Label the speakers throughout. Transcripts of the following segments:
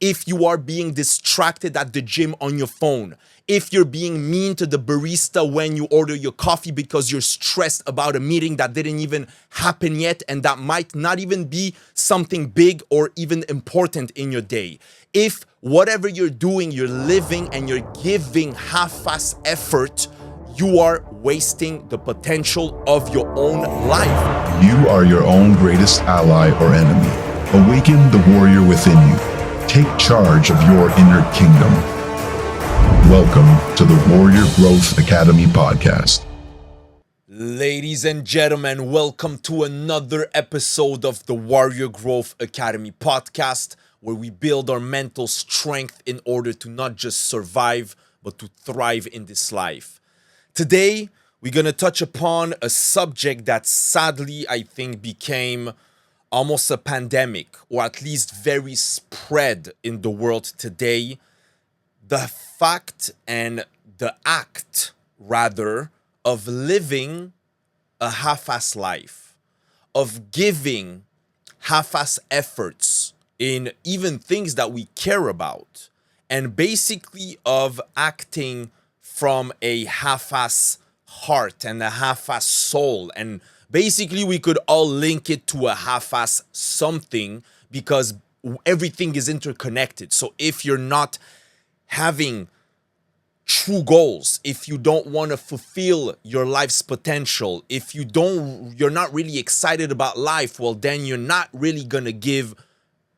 Speaker 1: if you are being distracted at the gym on your phone, if you're being mean to the barista when you order your coffee because you're stressed about a meeting that didn't even happen yet and that might not even be something big or even important in your day. If whatever you're doing, you're living and you're giving half-ass effort, you are wasting the potential of your own life.
Speaker 2: You are your own greatest ally or enemy. Awaken the warrior within you. Take charge of your inner kingdom. Welcome to the Warrior Growth Academy podcast.
Speaker 1: Ladies and gentlemen, welcome to another episode of the Warrior Growth Academy podcast, where we build our mental strength in order to not just survive, but to thrive in this life. Today, we're going to touch upon a subject that sadly, I think, became almost a pandemic, or at least very spread in the world today. The fact and the act, rather, of living a half-ass life, of giving half-ass efforts in even things that we care about, and basically of acting from a half-ass heart and a half-ass soul. And basically we could all link it to a half-ass something because everything is interconnected. So if you're not having true goals, if you don't want to fulfill your life's potential, if you're not really excited about life, well, then you're not really going to give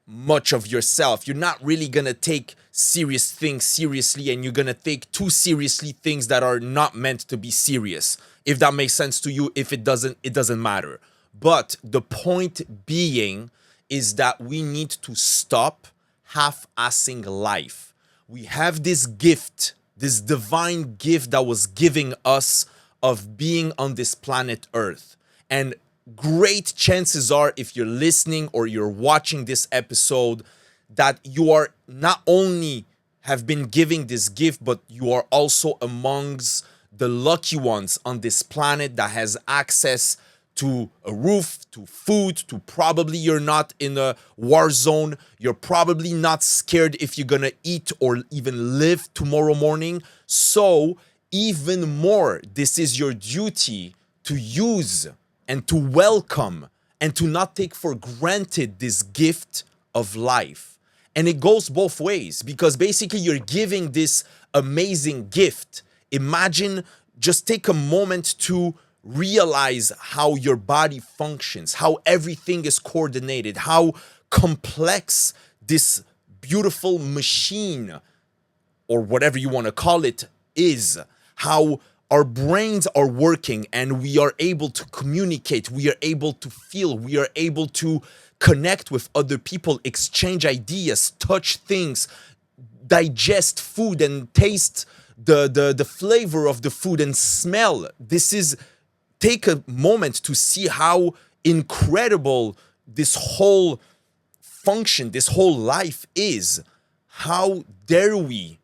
Speaker 1: much of yourself. You're not really going to take serious things seriously, and you're going to take too seriously things that are not meant to be serious. If that makes sense to you, if it doesn't, it doesn't matter. But the point being is that we need to stop half-assing life. We have this gift, this divine gift that was giving us of being on this planet Earth. And great chances are, if you're listening or you're watching this episode, that you are not only have been giving this gift, but you are also amongst the lucky ones on this planet that has access to a roof, to food, to probably you're not in a war zone. You're probably not scared if you're gonna eat or even live tomorrow morning. So even more, this is your duty to use and to welcome and to not take for granted this gift of life. And it goes both ways, because basically you're giving this amazing gift. Imagine, just take a moment to realize how your body functions, how everything is coordinated, how complex this beautiful machine, or whatever you want to call it, is, how our brains are working and we are able to communicate, we are able to feel, we are able to connect with other people, exchange ideas, touch things, digest food and taste the flavor of the food and smell. Take a moment to see how incredible this whole function, this whole life is. How dare we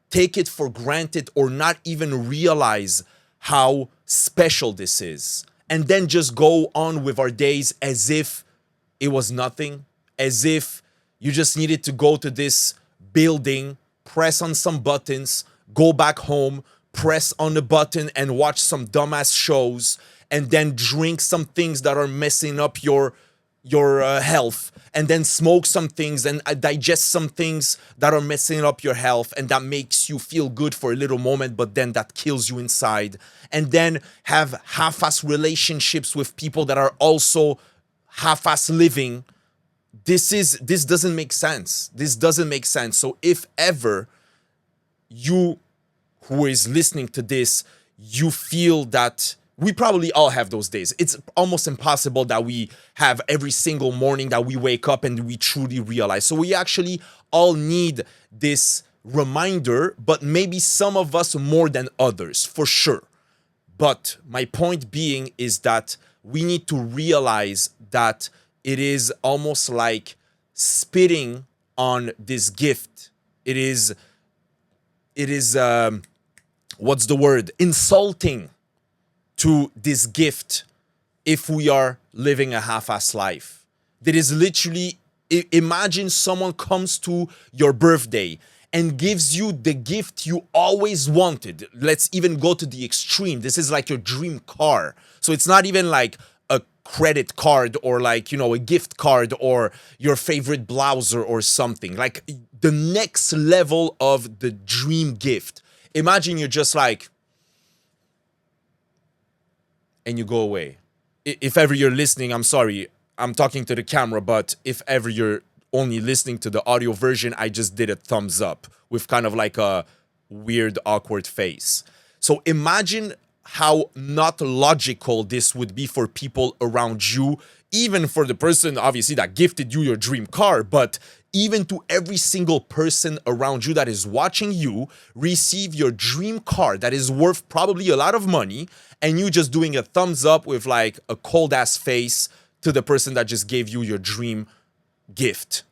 Speaker 1: take it for granted or not even realize how special this is, and then just go on with our days as if it was nothing, as if you just needed to go to this building, press on some buttons, go back home, press on the button and watch some dumbass shows, and then drink some things that are messing up your health, and then smoke some things and digest some things that are messing up your health, and that makes you feel good for a little moment, but then that kills you inside. And then have half-ass relationships with people that are also half-ass living. This doesn't make sense. This doesn't make sense. So if ever you who is listening to this, you feel that we probably all have those days. It's almost impossible that we have every single morning that we wake up and we truly realize. So we actually all need this reminder, but maybe some of us more than others, for sure. But my point being is that we need to realize that it is almost like spitting on this gift. It is what's the word? Insulting to this gift if we are living a half-ass life. That is literally Imagine someone comes to your birthday and gives you the gift you always wanted. Let's even go to the extreme. This is like your dream car. So it's not even like a credit card or like, a gift card or your favorite blouser or something. Like the next level of the dream gift. Imagine you're just like, and you go away. If ever you're listening, I'm sorry, I'm talking to the camera, but if ever you're only listening to the audio version, I just did a thumbs up with kind of like a weird, awkward face. So imagine how not logical this would be for people around you, even for the person, obviously, that gifted you your dream car, but even to every single person around you that is watching you receive your dream car that is worth probably a lot of money, and you just doing a thumbs up with like a cold ass face to the person that just gave you your dream gift.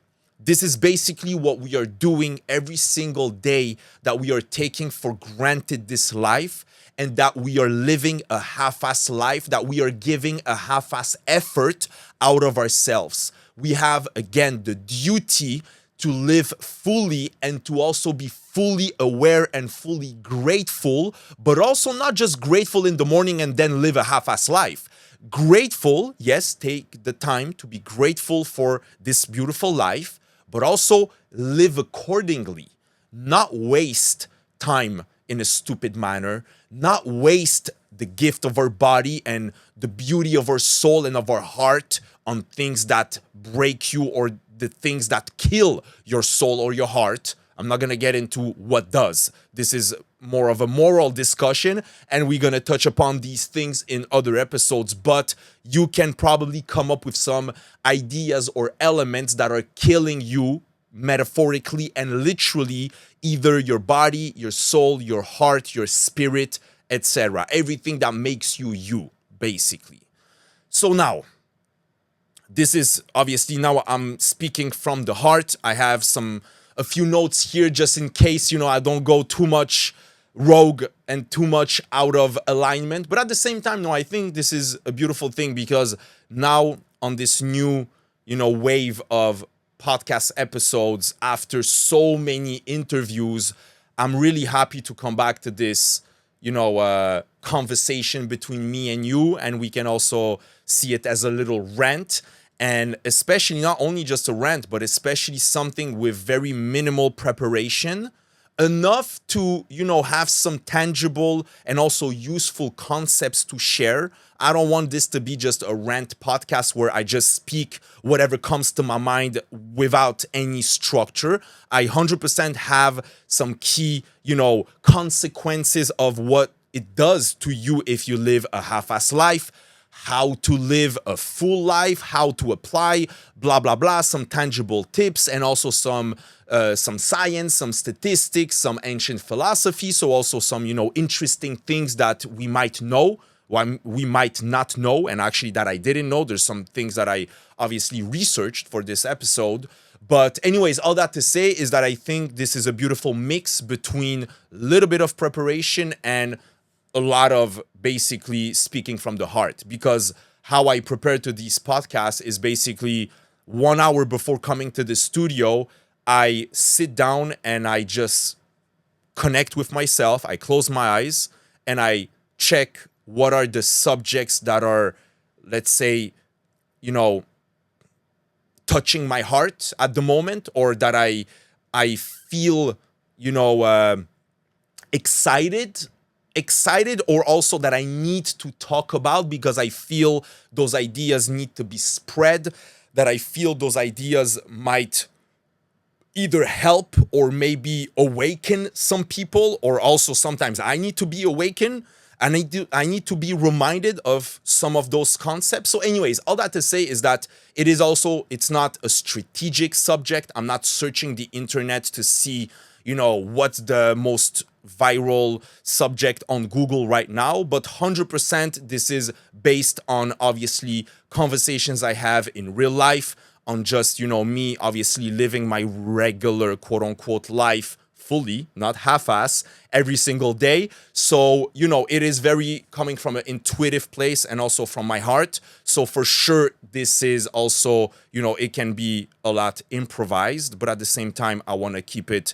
Speaker 1: This is basically what we are doing every single day, that we are taking for granted this life, and that we are living a half-ass life, that we are giving a half-ass effort out of ourselves. We have, again, the duty to live fully and to also be fully aware and fully grateful, but also not just grateful in the morning and then live a half-ass life. Grateful, yes, take the time to be grateful for this beautiful life, but also live accordingly. Not waste time in a stupid manner, not waste the gift of our body and the beauty of our soul and of our heart on things that break you or the things that kill your soul or your heart. I'm not going to get into what does. This is more of a moral discussion, and we're going to touch upon these things in other episodes, but you can probably come up with some ideas or elements that are killing you metaphorically and literally, either your body, your soul, your heart, your spirit, etc. Everything that makes you you, basically. So now, this is obviously, now I'm speaking from the heart. I have a few notes here just in case, I don't go too much rogue and too much out of alignment. But at the same time, no, I think this is a beautiful thing, because now on this new, wave of podcast episodes, after so many interviews, I'm really happy to come back to this, conversation between me and you, and we can also see it as a little rant. And especially not only just a rant, but especially something with very minimal preparation, enough to, have some tangible and also useful concepts to share. I don't want this to be just a rant podcast where I just speak whatever comes to my mind without any structure. I 100% have some key, consequences of what it does to you if you live a half-ass life, how to live a full life, how to apply, blah, blah, blah, some tangible tips, and also some science, some statistics, some ancient philosophy. So also some, interesting things that we might know, we might not know, and actually that I didn't know. There's some things that I obviously researched for this episode. But anyways, all that to say is that I think this is a beautiful mix between a little bit of preparation and a lot of basically speaking from the heart, because how I prepare to these podcasts is basically 1 hour before coming to the studio, I sit down and I just connect with myself. I close my eyes and I check what are the subjects that are, let's say, touching my heart at the moment, or that I feel, excited, or also that I need to talk about, because I feel those ideas need to be spread, that I feel those ideas might either help or maybe awaken some people, or also sometimes I need to be awakened and I need to be reminded of some of those concepts. So anyways, all that to say is that it's not a strategic subject. I'm not searching the internet to see, what's the most viral subject on Google right now, but 100% this is based on obviously conversations I have in real life, on just, me obviously living my regular quote unquote life fully, not half-ass, every single day. So, it is very coming from an intuitive place and also from my heart. So for sure, this is also, it can be a lot improvised, but at the same time, I want to keep it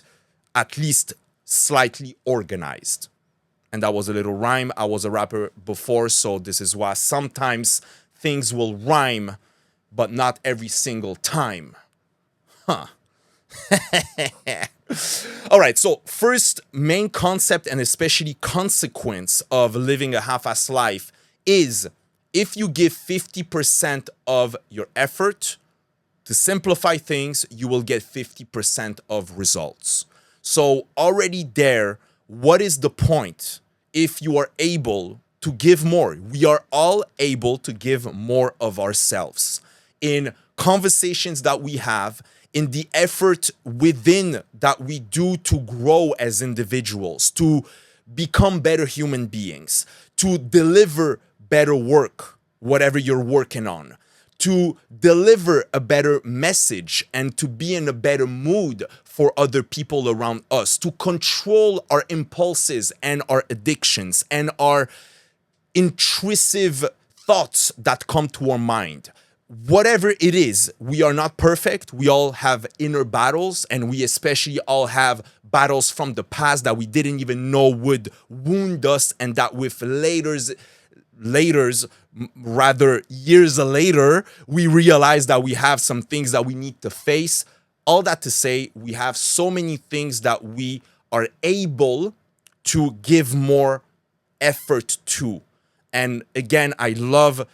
Speaker 1: at least slightly organized. And that was a little rhyme. I was a rapper before, so this is why sometimes things will rhyme, but not every single time. Huh. All right, so first main concept and especially consequence of living a half-ass life is if you give 50% of your effort to simplify things, you will get 50% of results. So already there, what is the point if you are able to give more? We are all able to give more of ourselves in conversations that we have, in the effort within that we do to grow as individuals, to become better human beings, to deliver better work, whatever you're working on, to deliver a better message and to be in a better mood for other people around us, to control our impulses and our addictions and our intrusive thoughts that come to our mind. Whatever it is, we are not perfect. We all have inner battles, and we especially all have battles from the past that we didn't even know would wound us, and that with rather years later, we realize that we have some things that we need to face. All that to say, we have so many things that we are able to give more effort to. And again, I love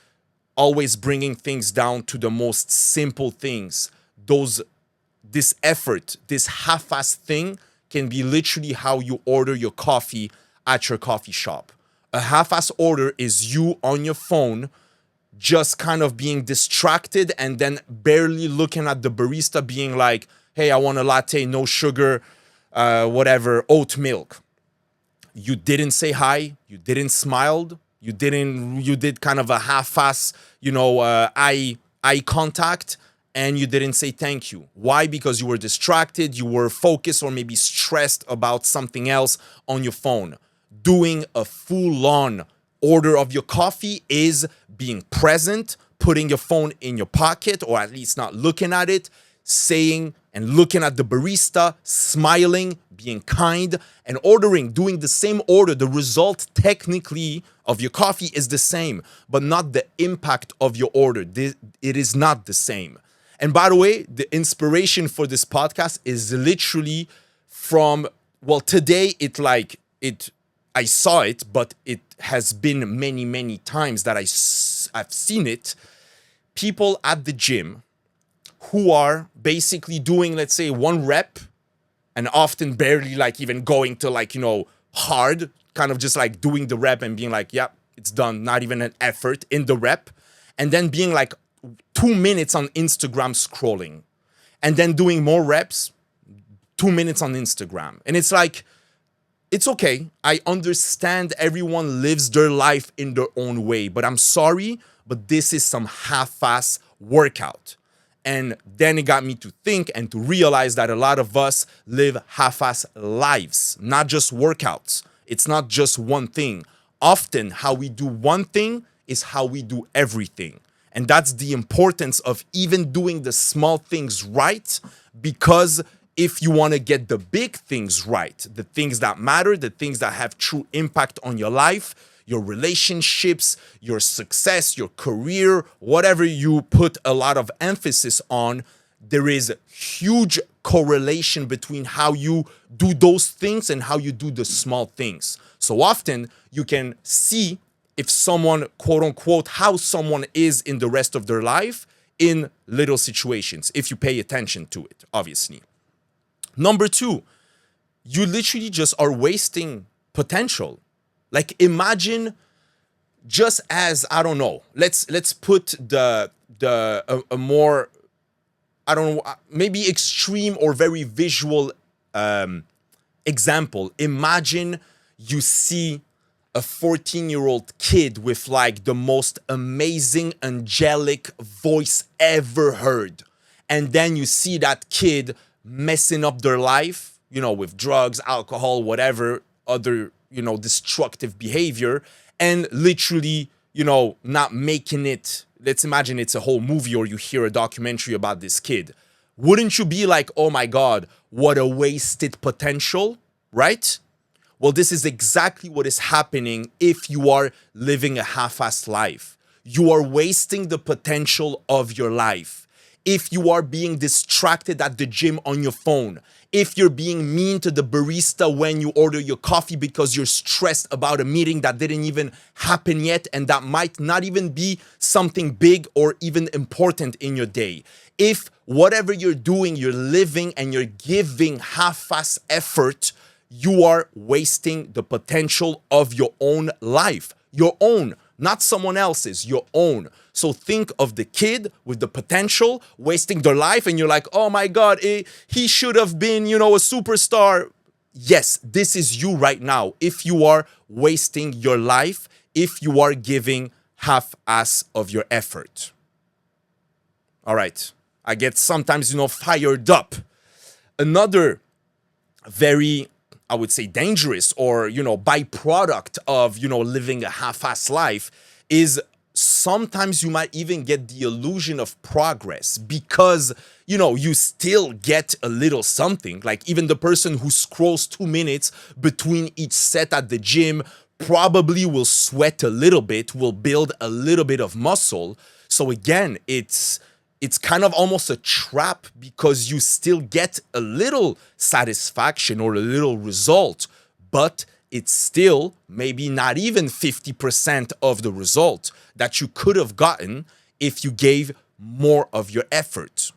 Speaker 1: always bringing things down to the most simple things. This effort, this half-ass thing can be literally how you order your coffee at your coffee shop. A half-ass order is you on your phone just kind of being distracted and then barely looking at the barista being like, hey, I want a latte, no sugar, whatever, oat milk. You didn't say hi, you didn't smile, you did kind of a half-ass, eye contact, and you didn't say thank you. Why? Because you were distracted, you were focused or maybe stressed about something else on your phone. Doing a full-on order of your coffee is being present, putting your phone in your pocket, or at least not looking at it, saying and looking at the barista, smiling, being kind, and ordering, doing the same order. The result technically of your coffee is the same, but not the impact of your order. It is not the same. And by the way, the inspiration for this podcast is literally from, today I saw it, but it has been many, many times that I've seen it. People at the gym who are basically doing, let's say, one rep and often barely even going to hard, kind of just doing the rep and being like, yeah, it's done. Not even an effort in the rep. And then being 2 minutes on Instagram scrolling and then doing more reps, 2 minutes on Instagram. And it's it's okay. I understand everyone lives their life in their own way, but I'm sorry, but this is some half-ass workout. And then it got me to think and to realize that a lot of us live half-ass lives, not just workouts. It's not just one thing. Often how we do one thing is how we do everything. And that's the importance of even doing the small things right, because if you want to get the big things right, the things that matter, the things that have true impact on your life, your relationships, your success, your career, whatever you put a lot of emphasis on, there is huge correlation between how you do those things and how you do the small things. So often you can see if someone, quote unquote, how someone is in the rest of their life in little situations, if you pay attention to it, obviously. Number two, you literally just are wasting potential. Imagine just as, I don't know, let's put a more, I don't know, maybe extreme or very visual example. Imagine you see a 14-year-old kid with the most amazing angelic voice ever heard. And then you see that kid messing up their life with drugs, alcohol, whatever other, destructive behavior, and literally, not making it. Let's imagine it's a whole movie or you hear a documentary about this kid. Wouldn't you be like, oh my God, what a wasted potential, right? Well, this is exactly what is happening if you are living a half-assed life. You are wasting the potential of your life. If you are being distracted at the gym on your phone, if you're being mean to the barista when you order your coffee because you're stressed about a meeting that didn't even happen yet and that might not even be something big or even important in your day. If whatever you're doing, you're living and you're giving half-ass effort, you are wasting the potential of your own life. Your own, not someone else's, your own. So think of the kid with the potential wasting their life and you're like, oh my God, he should have been, a superstar. Yes, this is you right now. If you are wasting your life, if you are giving half-ass of your effort. All right, I get sometimes, fired up. Another very, I would say, dangerous or, byproduct of, living a half-ass life is sometimes you might even get the illusion of progress because, you still get a little something. Like even the person who scrolls 2 minutes between each set at the gym probably will sweat a little bit, will build a little bit of muscle. So again, it's kind of almost a trap because you still get a little satisfaction or a little result, but it's still maybe not even 50% of the result that you could have gotten if you gave more of your effort.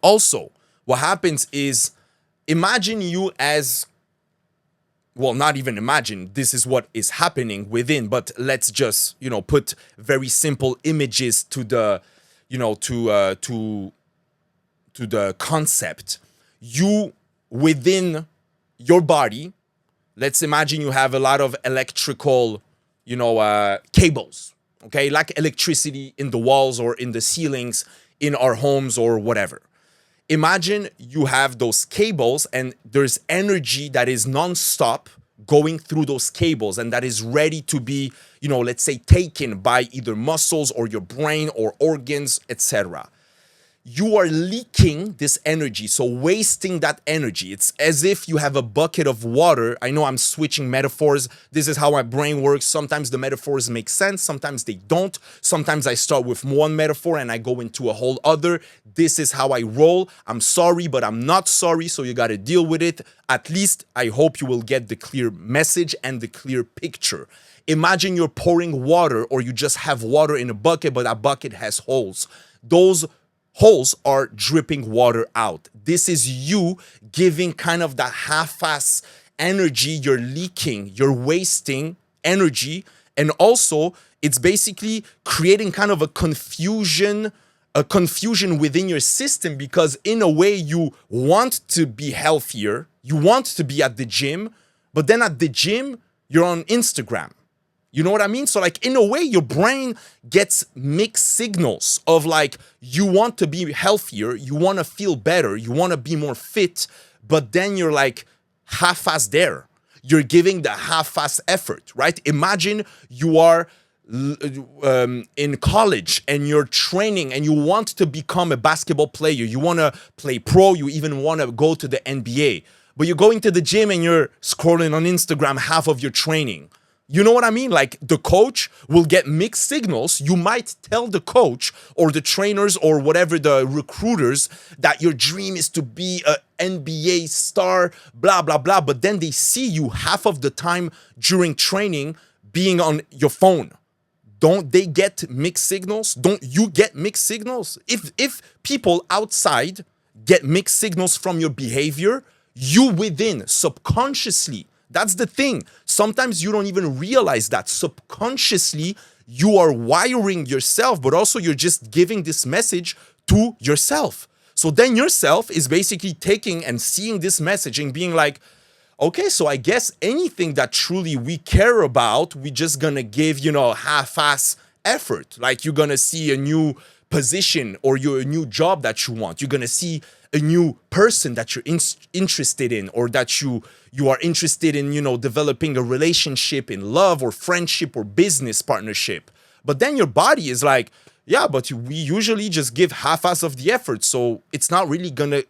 Speaker 1: Also, what happens is, imagine you as, well, not even imagine, this is what is happening within, but let's just, put very simple images to the, to the concept. You, within your body, let's imagine you have a lot of electrical, cables, okay? Like electricity in the walls or in the ceilings in our homes or whatever. Imagine you have those cables and there's energy that is non-stop going through those cables and that is ready to be, let's say taken by either muscles or your brain or organs, etc. You are leaking this energy, so wasting that energy. It's as if you have a bucket of water. I know I'm switching metaphors. This is how my brain works. Sometimes the metaphors make sense, sometimes they don't. Sometimes I start with one metaphor and I go into a whole other. This is how I roll. I'm sorry, but I'm not sorry, so you got to deal with it. At least I hope you will get the clear message and the clear picture. Imagine you're pouring water or you just have water in a bucket, but that bucket has holes. Those holes are dripping water out. This is you giving kind of that half-ass energy. You're leaking, you're wasting energy. And also it's basically creating kind of a confusion within your system because in a way you want to be healthier, you want to be at the gym, but then at the gym, you're on Instagram. You know what I mean? So like in a way, your brain gets mixed signals of like, you want to be healthier, you want to feel better, you want to be more fit, but then you're like half-ass there. You're giving the half-ass effort, right? Imagine you are in college and you're training and you want to become a basketball player. You want to play pro, you even want to go to the NBA, but you're going to the gym and you're scrolling on Instagram half of your training. You know what I mean? Like the coach will get mixed signals. You might tell the coach or the trainers or whatever the recruiters that your dream is to be an NBA star, blah, blah, blah. But then they see you half of the time during training being on your phone. Don't they get mixed signals? Don't you get mixed signals? If people outside get mixed signals from your behavior, you within subconsciously, that's the thing. Sometimes you don't even realize that subconsciously you are wiring yourself, but also you're just giving this message to yourself. So then yourself is basically taking and seeing this message and being like, okay, so I guess anything that truly we care about, we just gonna give, half-ass effort. Like you're gonna see a new position or your new job that you want. You're gonna see a new person that you're interested in, or that you are interested in, developing a relationship in love or friendship or business partnership. But then your body is like, yeah, but we usually just give half-ass of the effort, so it's not really gonna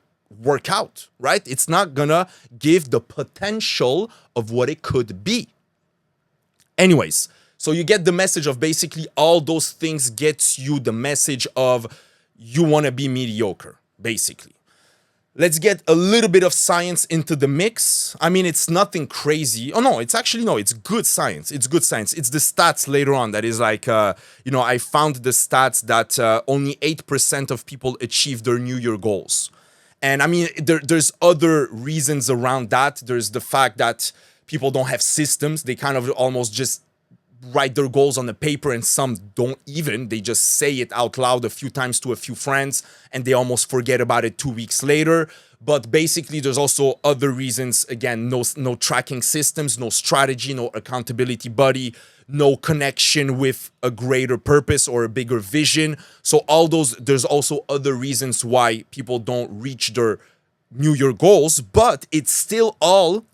Speaker 1: work out, right? It's not gonna give the potential of what it could be. Anyways, so you get the message of basically all those things gets you the message of you want to be mediocre, basically. Let's get a little bit of science into the mix. I mean, it's nothing crazy. Oh, no, it's good science. It's good science. It's the stats later on that is like, I found the stats that only 8% of people achieve their New Year goals. And I mean, there's other reasons around that. There's the fact that people don't have systems. They kind of almost just write their goals on the paper, and some don't even. They just say it out loud a few times to a few friends, and they almost forget about it 2 weeks later. But basically, there's also other reasons. Again, no tracking systems, no strategy, no accountability buddy, no connection with a greater purpose or a bigger vision. So all those, there's also other reasons why people don't reach their New Year goals, but it's still all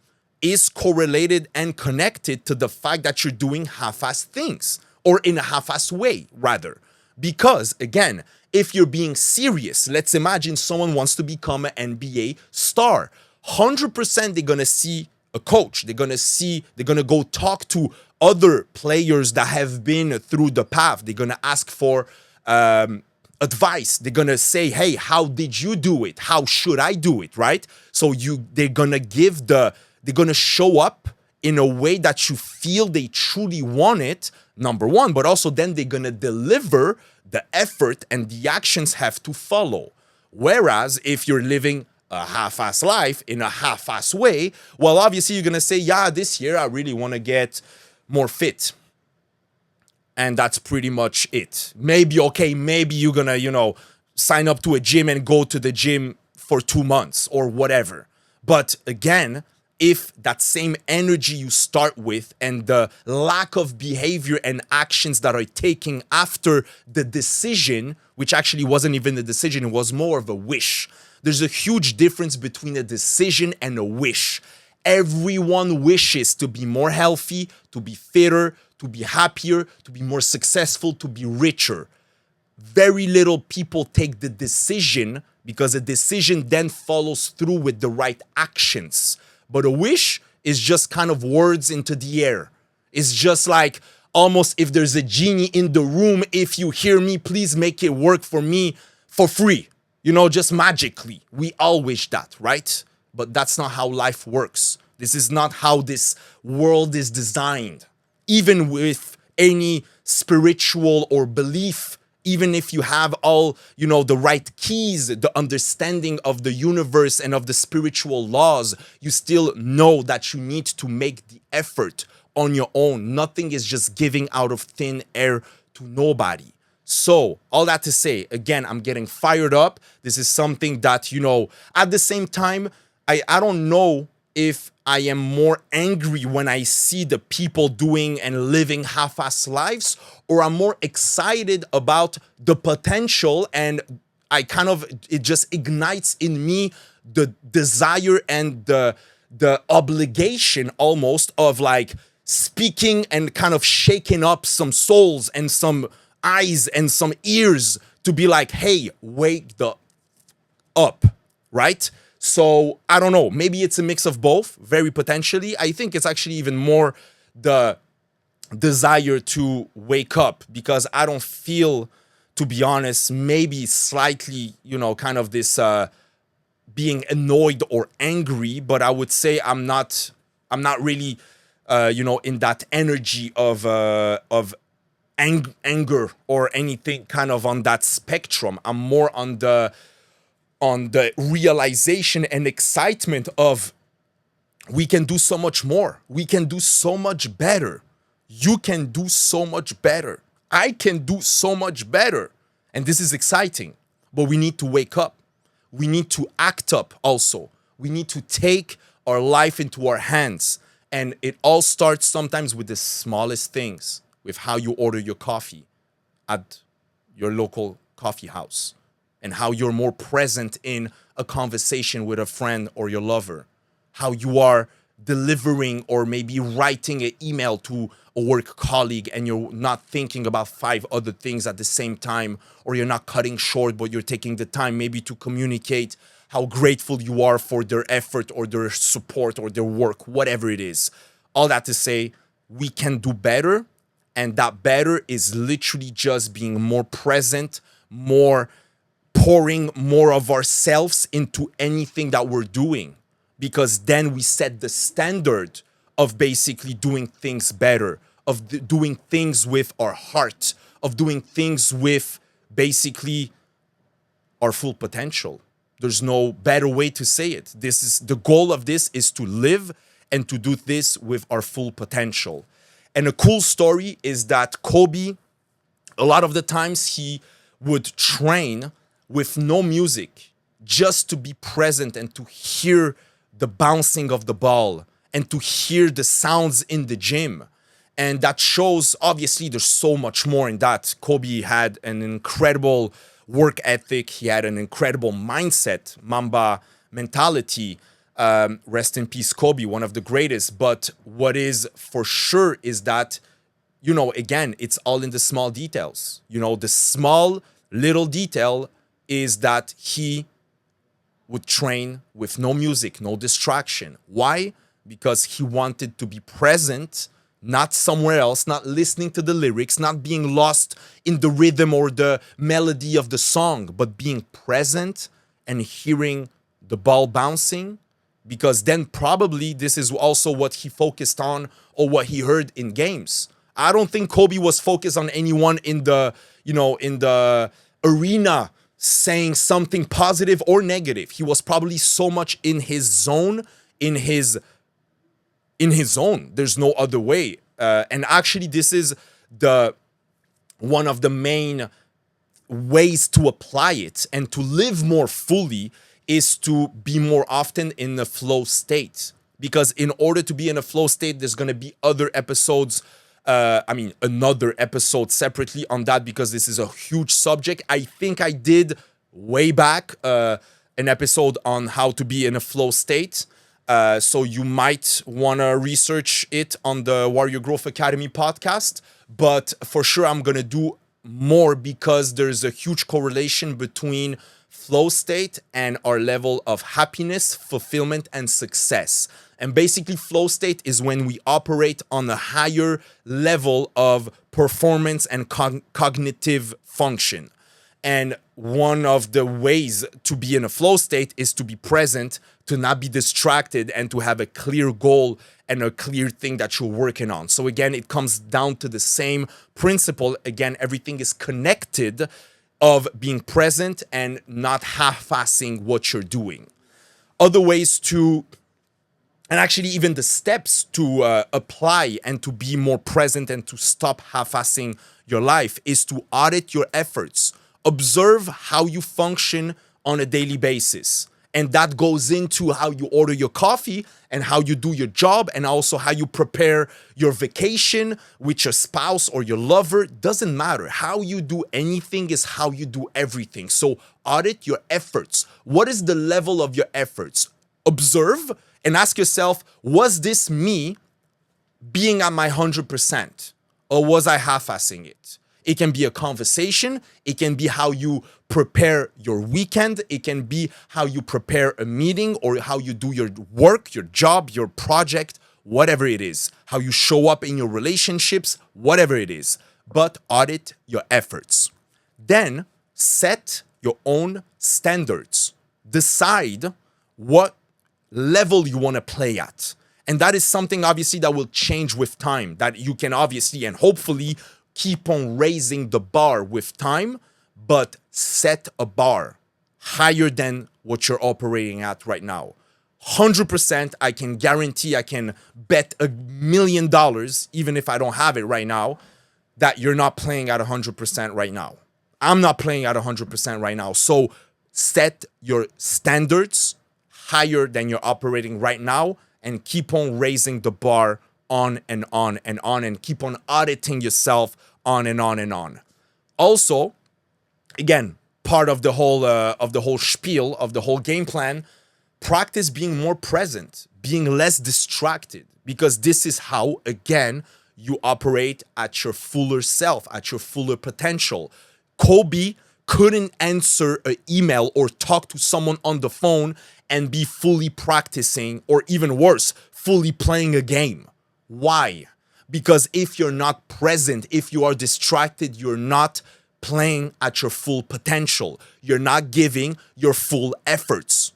Speaker 1: is correlated and connected to the fact that you're doing half-ass things, or in a half-ass way, rather. Because, again, if you're being serious, let's imagine someone wants to become an NBA star. 100% they're going to see a coach. They're going to go talk to other players that have been through the path. They're going to ask for advice. They're going to say, hey, how did you do it? How should I do it, right? So they're going to they're going to show up in a way that you feel they truly want it, number one, but also then they're going to deliver the effort, and the actions have to follow. Whereas if you're living a half-ass life in a half-ass way, well, obviously you're going to say, yeah, this year I really want to get more fit. And that's pretty much it. Maybe you're going to, sign up to a gym and go to the gym for 2 months or whatever. But again, if that same energy you start with and the lack of behavior and actions that are taken after the decision, which actually wasn't even a decision, it was more of a wish. There's a huge difference between a decision and a wish. Everyone wishes to be more healthy, to be fitter, to be happier, to be more successful, to be richer. Very little people take the decision, because a decision then follows through with the right actions. But a wish is just kind of words into the air. It's just like almost if there's a genie in the room, if you hear me, please make it work for me for free. Just magically. We all wish that, right? But that's not how life works. This is not how this world is designed. Even with any spiritual or belief, even if you have all, the right keys, the understanding of the universe and of the spiritual laws, you still know that you need to make the effort on your own. Nothing is just giving out of thin air to nobody. So all that to say, again, I'm getting fired up. This is something that, at the same time, I don't know if I am more angry when I see the people doing and living half-ass lives, or I'm more excited about the potential, and it just ignites in me the desire and the obligation almost of like speaking and kind of shaking up some souls and some eyes and some ears to be like, hey, wake the up, right? So I don't know, maybe it's a mix of both, very potentially. I think it's actually even more the desire to wake up, because I don't feel, to be honest, maybe slightly, kind of this being annoyed or angry, but I would say I'm not really, in that energy of anger or anything kind of on that spectrum. I'm more on the realization and excitement of we can do so much more. We can do so much better. You can do so much better. I can do so much better. And this is exciting. But we need to wake up. We need to act up also. We need to take our life into our hands. And it all starts sometimes with the smallest things, with how you order your coffee at your local coffee house, and how you're more present in a conversation with a friend or your lover, how you are delivering or maybe writing an email to a work colleague and you're not thinking about five other things at the same time, or you're not cutting short, but you're taking the time maybe to communicate how grateful you are for their effort or their support or their work, whatever it is. All that to say, we can do better. And that better is literally just being more present, more pouring more of ourselves into anything that we're doing, because then we set the standard of basically doing things better, of doing things with our heart, of doing things with basically our full potential. There's no better way to say it. This is the goal of this, is to live and to do this with our full potential. And a cool story is that Kobe, a lot of the times he would train with no music, just to be present and to hear the bouncing of the ball and to hear the sounds in the gym. And that shows, obviously, there's so much more in that. Kobe had an incredible work ethic. He had an incredible mindset, Mamba mentality. Rest in peace, Kobe, one of the greatest. But what is for sure is that, again, it's all in the small details. The small little detail is that he would train with no music, no distraction. Why? Because he wanted to be present, not somewhere else, not listening to the lyrics, not being lost in the rhythm or the melody of the song, but being present and hearing the ball bouncing. Because then probably this is also what he focused on, or what he heard in games. I don't think Kobe was focused on anyone in the arena saying something positive or negative. He was probably so much in his zone, in his zone. There's no other way. And actually, this is one of the main ways to apply it and to live more fully, is to be more often in the flow state. Because in order to be in a flow state, there's going to be other episodes. Another episode separately on that, because this is a huge subject. I think I did way back an episode on how to be in a flow state. So you might want to research it on the Warrior Growth Academy podcast. But for sure, I'm going to do more, because there's a huge correlation between flow state and our level of happiness, fulfillment, and success. And basically, flow state is when we operate on a higher level of performance and cognitive function. And one of the ways to be in a flow state is to be present, to not be distracted, and to have a clear goal and a clear thing that you're working on. So again, it comes down to the same principle. Again, everything is connected, of being present and not half-assing what you're doing. Other ways to, and actually even the steps to apply and to be more present and to stop half-assing your life, is to audit your efforts. Observe how you function on a daily basis. And that goes into how you order your coffee and how you do your job, and also how you prepare your vacation with your spouse or your lover. Doesn't matter. How you do anything is how you do everything. So audit your efforts. What is the level of your efforts? Observe and ask yourself, was this me being at my 100%? Or was I half-assing it? It can be a conversation. It can be how you prepare your weekend. It can be how you prepare a meeting, or how you do your work, your job, your project, whatever it is. How you show up in your relationships, whatever it is. But audit your efforts. Then set your own standards. Decide what level you want to play at. And that is something obviously that will change with time, that you can obviously and hopefully keep on raising the bar with time, but set a bar higher than what you're operating at right now. 100%, I can guarantee, I can bet $1 million, even if I don't have it right now, that you're not playing at 100% right now. I'm not playing at 100% right now. So set your standards higher than you're operating right now, and keep on raising the bar on and on and on, and keep on auditing yourself on and on and on. Also, Again, part of the whole spiel of the whole game plan. Practice being more present, being less distracted, because this is how, again, you operate at your fuller self, at your fuller potential. Kobe couldn't answer an email or talk to someone on the phone and be fully practicing, or even worse, fully playing a game. Why? Because if you're not present, if you are distracted, you're not playing at your full potential. You're not giving your full efforts.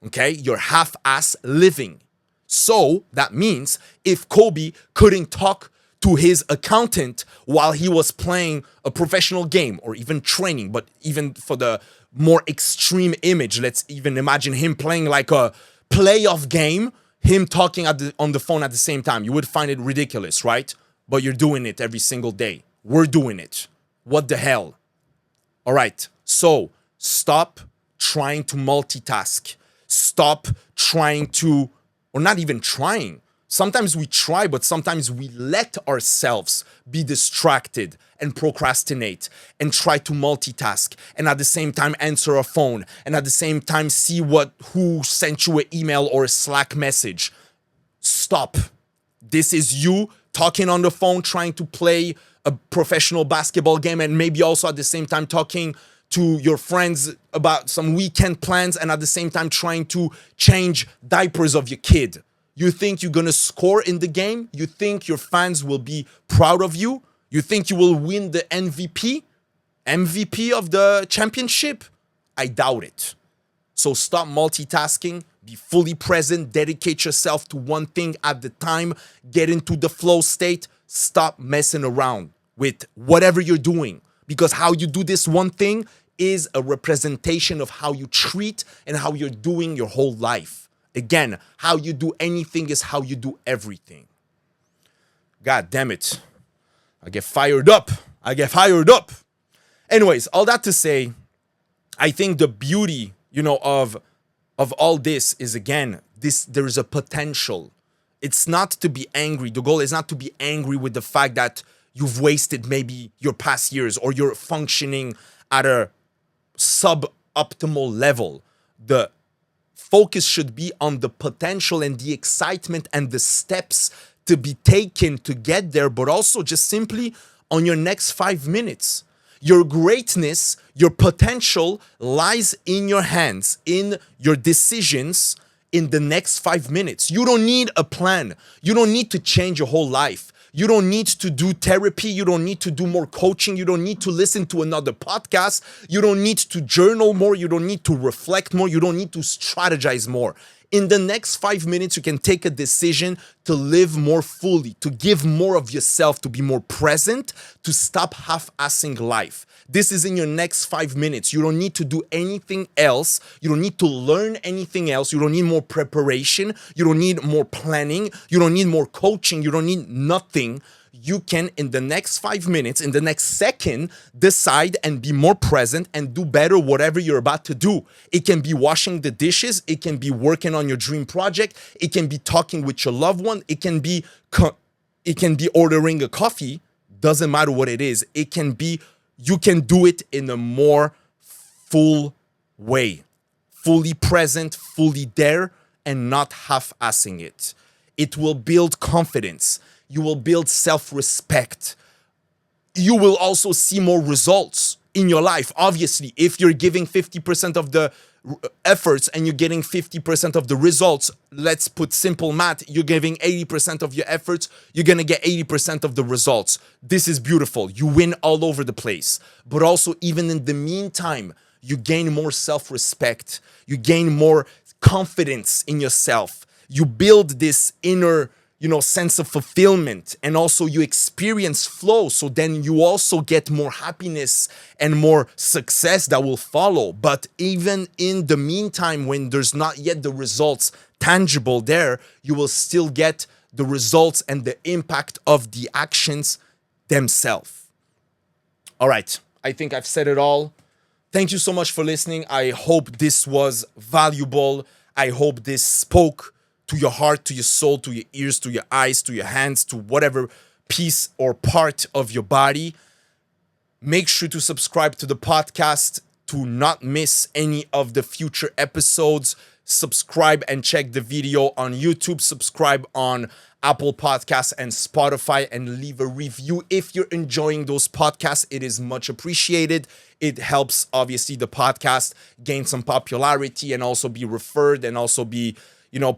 Speaker 1: Okay? You're half-ass living. So that means if Kobe couldn't talk to his accountant while he was playing a professional game or even training, but even for the more extreme image, let's even imagine him playing like a playoff game, him talking on the phone at the same time. You would find it ridiculous, right? But you're doing it every single day. We're doing it. What the hell? All right. So stop trying to multitask. Stop trying to, or not even trying. Sometimes we try, but sometimes we let ourselves be distracted and procrastinate and try to multitask and at the same time answer a phone and at the same time see who sent you an email or a Slack message. Stop. This is you talking on the phone, trying to play a professional basketball game, and maybe also at the same time talking to your friends about some weekend plans, and at the same time trying to change diapers of your kid. You think you're gonna score in the game? You think your fans will be proud of you? You think you will win the MVP of the championship? I doubt it. So stop multitasking, be fully present, dedicate yourself to one thing at the time, get into the flow state, stop messing around with whatever you're doing, because how you do this one thing is a representation of how you treat and how you're doing your whole life. Again, how you do anything is how you do everything. God damn it. I get fired up. Anyways, all that to say, I think the beauty, of all this is, again, there is a potential. It's not to be angry. The goal is not to be angry with the fact that you've wasted maybe your past years or you're functioning at a suboptimal level. The focus should be on the potential and the excitement and the steps to be taken to get there, but also just simply on your next 5 minutes. Your greatness, your potential lies in your hands, in your decisions in the next 5 minutes. You don't need a plan. You don't need to change your whole life. You don't need to do therapy. You don't need to do more coaching. You don't need to listen to another podcast. You don't need to journal more. You don't need to reflect more. You don't need to strategize more. In the next 5 minutes, you can take a decision to live more fully, to give more of yourself, to be more present, to stop half-assing life. This is in your next 5 minutes. You don't need to do anything else. You don't need to learn anything else. You don't need more preparation. You don't need more planning. You don't need more coaching. You don't need nothing. You can, in the next 5 minutes, in the next second, decide and be more present and do better whatever you're about to do. It can be washing the dishes. It can be working on your dream project. It can be talking with your loved one. It can be ordering a coffee. Doesn't matter what it is. You can do it in a more full way. Fully present, fully there, and not half-assing it. It will build confidence. You will build self-respect. You will also see more results in your life. Obviously, if you're giving 50% of the efforts and you're getting 50% of the results, let's put simple math, you're giving 80% of your efforts, you're going to get 80% of the results. This is beautiful. You win all over the place. But also, even in the meantime, you gain more self-respect. You gain more confidence in yourself. You build this inner sense of fulfillment, and also you experience flow. So then you also get more happiness and more success that will follow. But even in the meantime, when there's not yet the results tangible there, you will still get the results and the impact of the actions themselves. All right. I think I've said it all. Thank you so much for listening. I hope this was valuable. I hope this spoke to your heart, to your soul, to your ears, to your eyes, to your hands, to whatever piece or part of your body. Make sure to subscribe to the podcast to not miss any of the future episodes. Subscribe and check the video on YouTube. Subscribe on Apple Podcasts and Spotify, and leave a review if you're enjoying those podcasts. It is much appreciated. It helps, obviously, the podcast gain some popularity and also be referred and also be,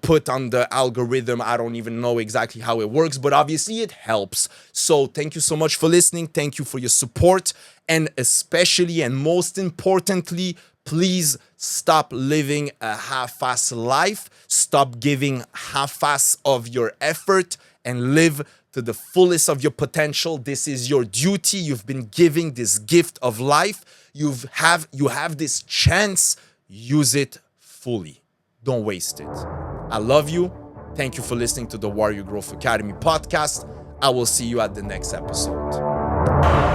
Speaker 1: put on the algorithm. I don't even know exactly how it works, but obviously it helps. So thank you so much for listening. Thank you for your support. And especially and most importantly, please stop living a half-ass life. Stop giving half-ass of your effort and live to the fullest of your potential. This is your duty. You've been giving this gift of life. You have this chance. Use it fully. Don't waste it. I love you. Thank you for listening to the Warrior Growth Academy podcast. I will see you at the next episode.